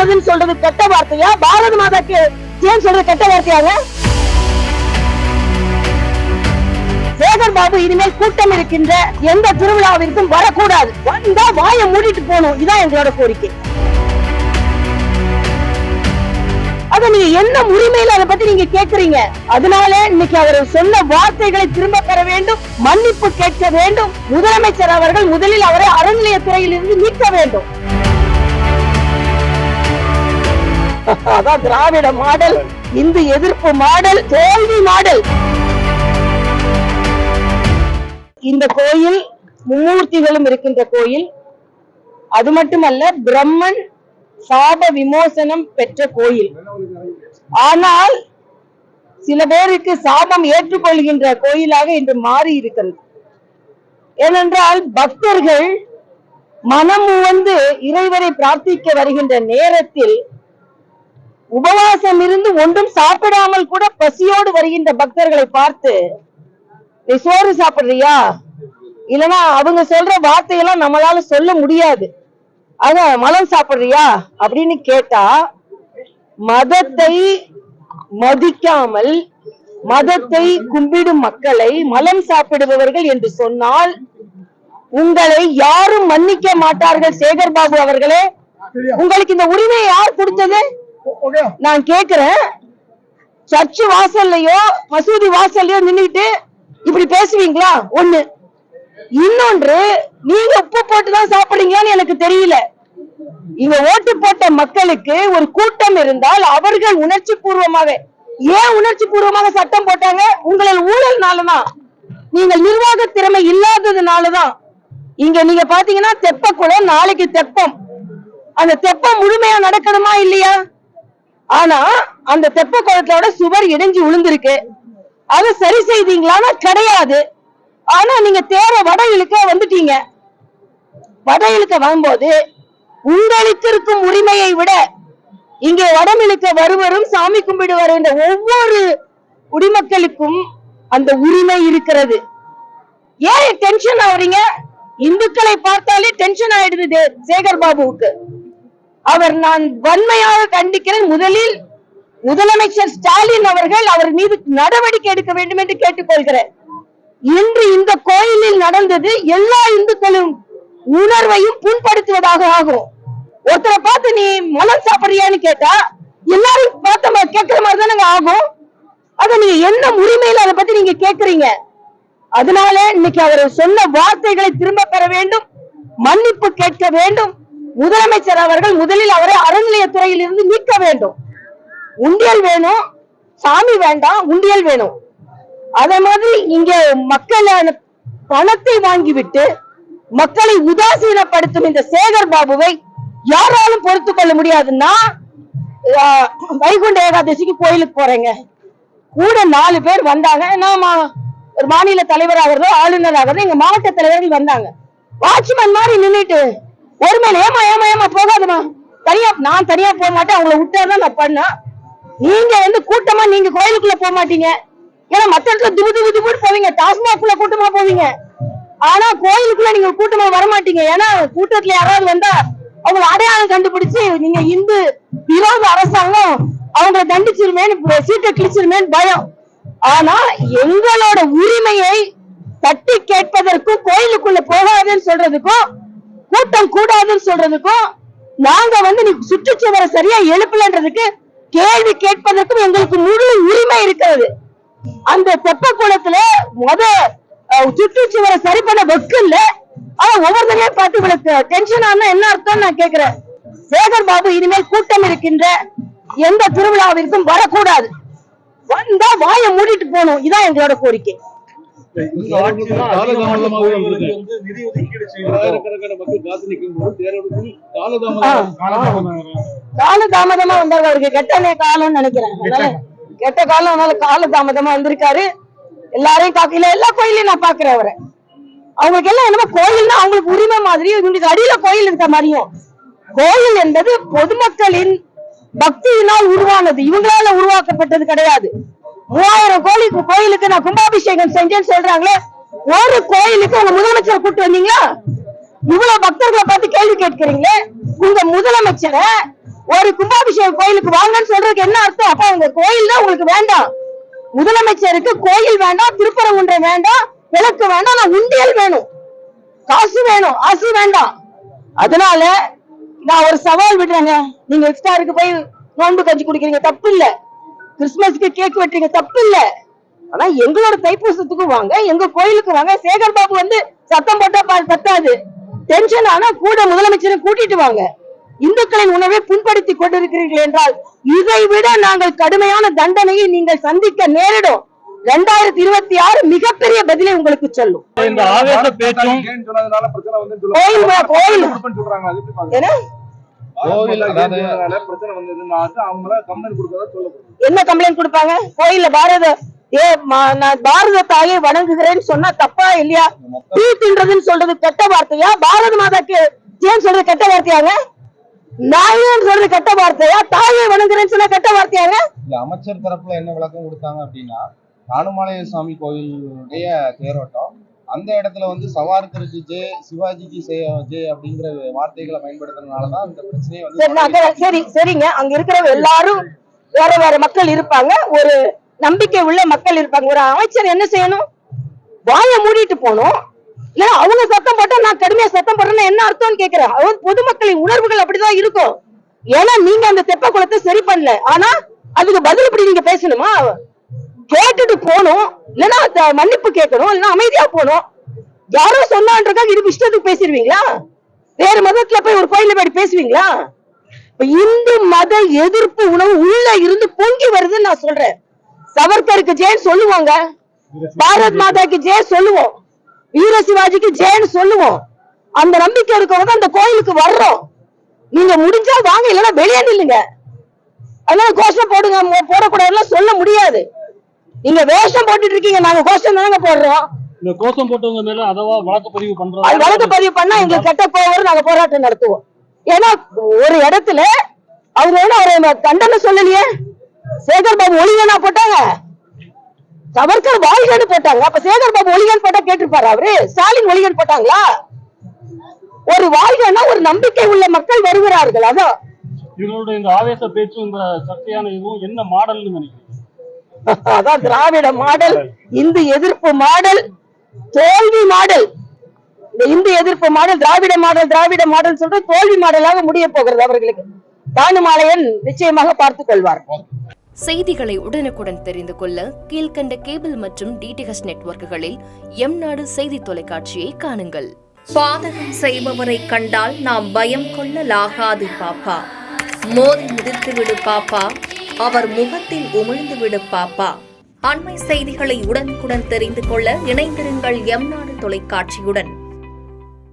பண்றதுன்னு சொல்றது கெட்ட வார்த்தையா? பாரத மாதாக்கு ஏன் சொல்றது கெட்ட வார்த்தையாக? சேகர் பாபு இனிமேல் கூட்டம் இருக்கின்ற எந்த திருவிழாவிற்கும் வரக்கூடாது. வந்தா வாயை மூடிட்டு போகணும். இதான் எங்களோட கோரிக்கை. அத நீங்க என்ன உரிமையில அதை பத்தி நீங்க கேக்குறீங்க? அதனால இன்னைக்கு அவர் சொன்ன வார்த்தைகளை திரும்ப பெற வேண்டும், மன்னிப்பு கேட்க வேண்டும். முதலமைச்சர் அவர்கள் முதலில் அவரை அறநிலையத்துறையில் இருந்து நீக்க வேண்டும். அதான் திராவிட மாடல், இந்து எதிர்ப்பு மாடல், தோல்வி மாடல். இந்த கோயில் மும்மூர்த்திகளும் இருக்கின்ற கோயில். அது மட்டுமல்ல, பிரம்மன் சாப விமோசனம் பெற்ற கோயில். ஆனால் சில பேருக்கு சாபம் ஏற்றுக்கொள்கின்ற கோயிலாக இன்று மாறி இருக்கிறது. ஏனென்றால் பக்தர்கள் மனம் வந்து இறைவனை பிரார்த்திக்க வருகின்ற நேரத்தில் உபவாசம் இருந்து ஒன்றும் சாப்பிடாமல் கூட பசியோடு வருகின்ற பக்தர்களை பார்த்து, நீ சோறு சாப்பிடுறியா, இல்லைன்னா அவங்க சொல்ற வார்த்தையெல்லாம் நம்மளால சொல்ல முடியாது, அத மலம் சாப்பிடுறியா அப்படின்னு கேட்டா, மதத்தை மதிக்காமல் மதத்தை கும்பிடும் மக்களை மலம் சாப்பிடுபவர்கள் என்று சொன்னால் உங்களை யாரும் மன்னிக்க மாட்டார்கள். சேகர் பாபு அவர்களே, உங்களுக்கு இந்த உரிமையை யார் கொடுத்தது? நான் கேக்குறேன். சர்ச்சு வாசல்லையோ மசூதி வாசல்லையோ நின்னுட்டு இப்படி பேசுவீங்களா? ஒண்ணு. இன்னொன்று, நீங்க உப்பு போட்டுதான் சாப்பிடுறீங்களான்னு எனக்கு தெரியல. இங்க ஓட்டு போட்ட மக்களுக்கு ஒரு கூட்டம் இருந்தால் அவர்கள் உணர்ச்சி பூர்வமாக, ஏன் உணர்ச்சி பூர்வமாக சட்டம் போட்டாங்க? உங்களின் ஊழல்னாலதான், நீங்கள் நிர்வாக திறமை இல்லாததுனாலதான். இங்க நீங்க பாத்தீங்கன்னா தெப்பக்குளம், நாளைக்கு தெப்பம். அந்த தெப்பம் முழுமையா நடக்கணுமா இல்லையா? ஆனா அந்த தெப்ப குளத்தோட சுவர் இடிஞ்சு விழுந்திருக்கு. அதை சரி செய்தீங்களான்னா கிடையாது. ஆனா நீங்க தேர வட இழுக்க வந்துட்டீங்க. வட இழுக்க வரும்போது உங்களுக்கு இருக்கும் உரிமையை விட இங்கே வடம் இழுக்க வருவரும் சாமி கும்பிடு வருகின்ற ஒவ்வொரு குடிமக்களுக்கும் அந்த உரிமை இருக்கிறது. ஏன் டென்ஷன் ஆவறீங்க? இந்துக்களை பார்த்தாலே டென்ஷன் ஆயிடுது சேகர் பாபுவுக்கு. அவர் நான் வன்மையாக கண்டிக்கிறேன். முதலில் முதலமைச்சர் ஸ்டாலின் அவர்கள் அவர் மீது நடவடிக்கை எடுக்க வேண்டும் என்று கேட்டுக்கொள்கிறேன். இன்று இந்த கோயிலில் நடந்தது எல்லா இந்துக்களும் உணர்வையும் புண்படுத்துவதாக ஆகும். ஒருத்தரை பார்த்து நீ மலம் சாப்பிடுறியான்னு கேட்டா எல்லாரும் பார்த்த கேட்கிற மாதிரி தானே ஆகும். அத நீங்க என்ன உரிமையில அதை பத்தி நீங்க கேக்குறீங்க? அதனால இன்னைக்கு அவர் சொன்ன வார்த்தைகளை திரும்ப பெற வேண்டும், மன்னிப்பு கேட்க வேண்டும். முதலமைச்சர் அவர்கள் முதலில் அவரை அறநிலையத்துறையில் இருந்து நீக்க வேண்டும். உண்டியல் வேணும், சாமி வேண்டாம், உண்டியல் வேணும். அதே மாதிரி இங்க மக்களான பணத்தை வாங்கிவிட்டு மக்களை உதாசீனப்படுத்தும் இந்த சேகர் பாபுவை யாராலும் பொறுத்து கொள்ள முடியாதுன்னா, வைகுண்ட ஏகாதசிக்கு கோயிலுக்கு போறேங்க, கூட 4 பேர் வந்தாங்க. நாம ஒரு மாநில தலைவராகிறதோ ஆளுநராகிறதோ எங்க மாவட்ட தலைவர்கள் வந்தாங்க. வாட்ச்மேன் மாதிரி நின்றுட்டு ஒரு மேல ஏமா ஏமா ஏமா போகாதுமா, நான் தனியா போக மாட்டேன், அவங்கள விட்டாதான் நான் பண்ண. நீங்க வந்து கூட்டமா நீங்க கோயிலுக்குள்ள போக மாட்டீங்க. ஏன்னா மத்த இடத்துல துபு துபு துபுன்னு போவீங்க, டாஸ்மாக்குள்ள கூட்டமா போவீங்க. ஆனா கோயிலுக்குள்ள நீங்க கூட்டமா வரமாட்டீங்க. ஏன்னா கூட்டத்துல யாராவது வந்தா அவங்க அடையாளம் கண்டுபிடிச்சு நீங்க இந்து விரோத அரசாங்கம் அவங்களை தண்டிச்சிருமேன்னு, சீட்டை கிழிச்சிருமேன்னு பயம். ஆனா எங்களோட உரிமையை தட்டி கேட்பதற்கும் கோயிலுக்குள்ள போகாதுன்னு சொல்றதுக்கும் கூட்டம் கூடாதுன்னு சொல்றதுக்கும் நாங்க வந்து நீ சுற்றுச்சுவரை சரியா எழுப்பலன்றதுக்கு கேள்வி கேட்பதற்கும் எங்களுக்கு முழு உரிமை இருக்கிறது. அந்த தெப்ப குளத்துல சுற்றுச்சுவரை சரி பண்ண வெக்கல்ல. ஆனா ஒவ்வொருத்தரையும் பார்த்து இவளுக்கு டென்ஷன் ஆனா என்ன அர்த்தம் நான் கேக்குறேன். சேகர் பாபு இனிமேல் கூட்டம் இருக்கின்ற எந்த திருவிழாவிற்கும் வரக்கூடாது. வந்தா வாயை மூடிட்டு போகணும். இதான் எங்களோட கோரிக்கை. காலதாமதமா வந்தாரு. அவருக்கு கெட்ட காலம் நினைக்கிறேன். கெட்ட காலம், அதனால காலதாமதமா வந்திருக்காரு. எல்லாரையும் காக்கல, எல்லா கோயிலையும் நான் பாக்குறேன் அவரை. அவங்களுக்கு எல்லாம் என்னமோ கோயில்னா அவங்களுக்கு உரிமை மாதிரி, இவங்களுக்கு அடியில கோயில் இருக்க மாதிரியும். கோயில் என்பது பொதுமக்களின் பக்தியினால் உருவானது, இவங்களால உருவாக்கப்பட்டது கிடையாது. 3000 கோயிலுக்கு நான் கும்பாபிஷேகம் செஞ்சேன்னு சொல்றாங்களே, ஒரு கோயிலுக்கு உங்க முதலமைச்சரை கூட்டு வந்தீங்களா? இவ்வளவு பக்தர்களை பார்த்து கேள்வி கேட்கிறீங்களே. உங்க முதலமைச்சரை ஒரு கும்பாபிஷேக கோயிலுக்கு வாங்கன்னு சொல்றதுக்கு என்ன அர்த்தம்? அப்ப உங்க கோயில் தான் உங்களுக்கு வேண்டாம். முதலமைச்சருக்கு கோயில் வேண்டாம், திருப்பரங்குன்றம் வேண்டாம், விளக்கு வேண்டாம், நான் உண்டியல் வேணும், காசு வேணும், ஆசை வேண்டாம். அதனால நான் ஒரு சவால் விடுறேங்க. நீங்க எக்ஸ்ட்ராருக்கு போய் நோன்பு கஞ்சி குடிக்கிறீங்க, தப்பு இல்ல. கிறிஸ்துமஸ்க்கு கேக் வெட்டுறீங்க, தப்பு இல்ல. ஆனா எங்களோட தைப்பூசத்துக்கு வாங்க, எங்க கோயிலுக்கு வாங்க. சேகர் பாபு வந்து சத்தம் போட்டா பத்தாது, டென்ஷன் ஆனா கூட முதலமைச்சரை கூட்டிட்டு வாங்க. இந்துக்களின் உணவை புண்படுத்தி கொண்டிருக்கிறீர்கள் என்றால் இதை விட நாங்கள் கடுமையான தண்டனையை நீங்கள் சந்திக்க நேரிடும். 2026 மிகப்பெரிய பதிலை உங்களுக்கு சொல்லும். என்ன கம்ப்ளைண்ட் கொடுப்பாங்க? கோயில்ல பாரத தாயை வணங்குகிறேன்னு சொன்னா தப்பா இல்லையா? தீ தின்றதுன்னு சொல்றது கெட்ட வார்த்தையா? பாரத மாதாக்கு ஏன் சொல்றது கெட்ட வார்த்தையாங்க? நாயன் சொல்றது கெட்ட வார்த்தையா? தாயை வணங்குறேன்னு சொன்னா கெட்ட வார்த்தையாங்க? அமைச்சர் தரப்புல என்ன விளக்கம் கொடுத்தாங்க அப்படின்னா, காணுமலைய சாமி கோயிலுடைய தேரோட்டம் அந்த இடத்துல வந்து சவார்கருக்கு ஜே, சிவாஜிக்கு ஜே அப்படிங்கிற வார்த்தைகளை பயன்படுத்துறதுனாலதான் இந்த பிரச்சனையை வந்து சரிங்க. அங்க இருக்கிற எல்லாரும் வேற வேற மக்கள் இருப்பாங்க, ஒரு நம்பிக்கை உள்ள மக்கள் இருப்பாங்க. ஒரு அமைச்சர் என்ன செய்யணும்? வாயை மூடிட்டு போகணும். இல்ல அவங்க சத்தம் போட்டா நான் கடுமையா சத்தம் போடுறேன்னு என்ன அர்த்தம்னு கேக்குறேன். பொதுமக்களின் உணர்வுகள் அப்படிதான் இருக்கும். ஏன்னா நீங்க அந்த தெப்ப குளத்தை சரி பண்ணல, ஆனா அதுக்கு பதில் இப்படி நீங்க பேசணுமா? கேட்டுட்டு போகணும், இல்லன்னா மன்னிப்பு கேட்கணும், இல்லன்னா அமைதியா போகணும். யாரோ சொன்னான்றக்காக இது இஷ்டத்துக்கு பேசிடுவீங்களா? வேற மதத்துல போய் ஒரு கோயில போய் பேசுவீங்களா? இந்து மத எதிர்ப்பு உணவு உள்ள இருந்து பொங்கி வருதுன்னு நான் சொல்றேன். சவர்கருக்கு ஜெயின் சொல்லுவாங்க, பாரத் மாதாக்கு ஜெய் சொல்லுவோம், வீர சிவாஜிக்கு ஜெயன்னு சொல்லுவோம். அந்த நம்பிக்கை இருக்கவங்க அந்த கோயிலுக்கு வர்றோம். நீங்க முடிஞ்சா வாங்க, இல்லைன்னா வெளியே நில்லுங்க. அதனால கோஷம் போடுங்க, போடக்கூடாதுன்னு சொல்ல முடியாது. நீங்க வேஷம் போட்டுட்டு இருக்கீங்க, நாங்க கோஷம் தானங்க போடுறோம். இந்த கோஷம் போட்டவங்க மேல அதவா வழக்கு பதிவு பண்றோம். வழக்கு பதிவு பண்ணா எங்களுக்கு கெட்ட கோவம், நாங்க போராட்டம் நடத்துவோம். ஏன்னா ஒரு இடத்துல அவங்க ஒரு தண்டனை சொல்லலையே. சேகர் பாபு ஒளிகனா போட்டாங்க, சவர்கர் வாழ்கன்னு போட்டாங்க. அப்ப சேகர் பாபு ஒளிகன் போட்டா கேட்டிருப்பாரு அவரு? ஸ்டாலின் ஒளிகன் போட்டாங்களா? ஒரு வாழ்கன்னா ஒரு நம்பிக்கை உள்ள மக்கள் வருகிறார்கள். அதான் இவங்களோட இந்த ஆவேச பேச்சு, இந்த சர்ச்சையான இதுவும் என்ன மாடல்னு நினைக்கிறீங்க? அதான் திராவிட மாடல், இந்து எதிர்ப்பு மாடல், தோல்வி மாடல். இந்த இந்து எதிர்ப்பு மாடல் திராவிட மாடல், திராவிட மாடல் சொல்ற தோல்வி மாடலாக முடிய போகிறது அவர்களுக்கு. தானுமாலையன் நிச்சயமாக பார்த்துக் கொள்வார். செய்திகளை உடனுக்குடன் தெரிந்து கொள்ள கீழ்கண்ட கேபிள் மற்றும் டிடிஹெச் நெட்வொர்க்குகளில் எம்நாடு செய்தி தொலைக்காட்சியை காணுங்கள். பாதகம் செய்பவரை கண்டால் நாம் பயம் கொள்ளலாகாது பாப்பா. மோதி மிதித்து விடு பாப்பா, அவர் முகத்தில் உமிழ்ந்து விடு பாப்பா. அண்மை செய்திகளை உடனுக்குடன் தெரிந்து கொள்ள இணைந்திருங்கள் எம்நாடு தொலைக்காட்சியுடன்.